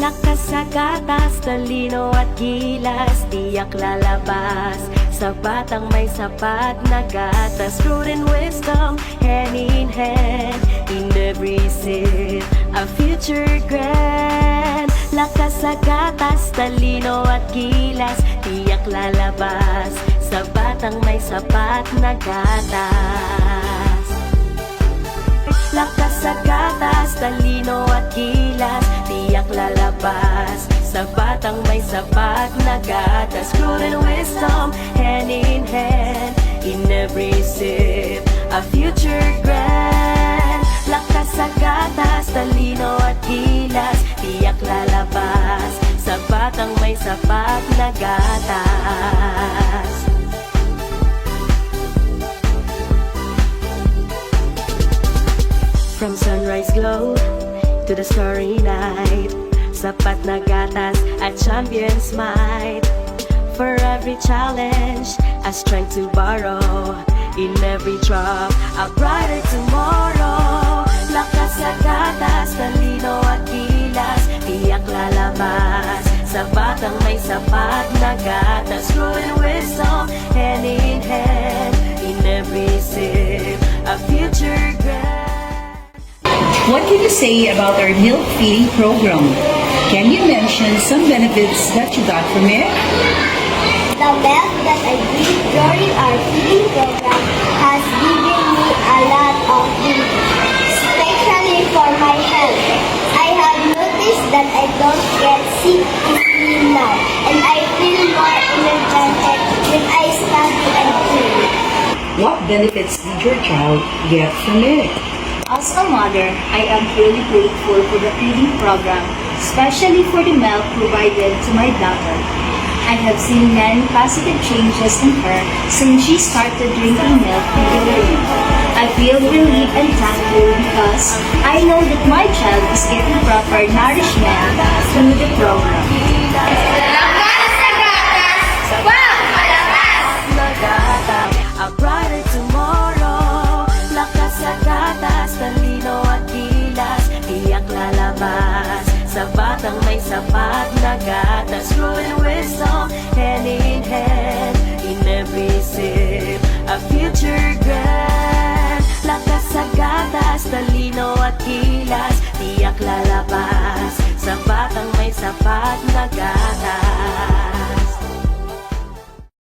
Lakas sa gatas, talino at gilas, tiyak lalabas sa batang may sapat na gatas. Truth and wisdom, hand in hand, in every sip, a future grand. Lakas sa gatas, talino at gilas, tiyak lalabas sa batang may sapat na gatas. Lakas sa gatas, talino at gilas, tiyak lalabas sa batang may sapat na gatas. Truth and wisdom, hand in hand, in every sip, a future grand. Lakas sa gatas, talino at gilas, tiyak lalabas sa batang may sapat na gatas. From sunrise glow to the starry night, sapat na gatas at champion's might. For every challenge, a strength to borrow, in every drop, a brighter tomorrow. Lakas sa gatas, talino at gilas, tiyak lalabas sa batang may sapat na gatas. Truth and wisdom, hand in hand, in every sip, a future grand. What can you say about our milk feeding program? Can you mention some benefits that you got from it? The milk that I drink during our feeding program has given me a lot of benefits, especially for my health. I have noticed that I don't get sick easily now, and I feel more energetic when I study and play. What benefits did your child get from it? As a mother, I am truly grateful for the feeding program, especially for the milk provided to my daughter. I have seen many positive changes in her since she started drinking milk regularly. I feel relieved and thankful because I know that my child is getting proper nourishment through the program. A brighter tomorrow. Lakas sa gatas, talino at gilas, tiyak lalabas sa batang may sapat na gatas. Truth and wisdom, hand in hand, in every sip, a future grand. Lakas sa gatas, talino at gilas, tiyak lalabas sa batang may sapat na gatas.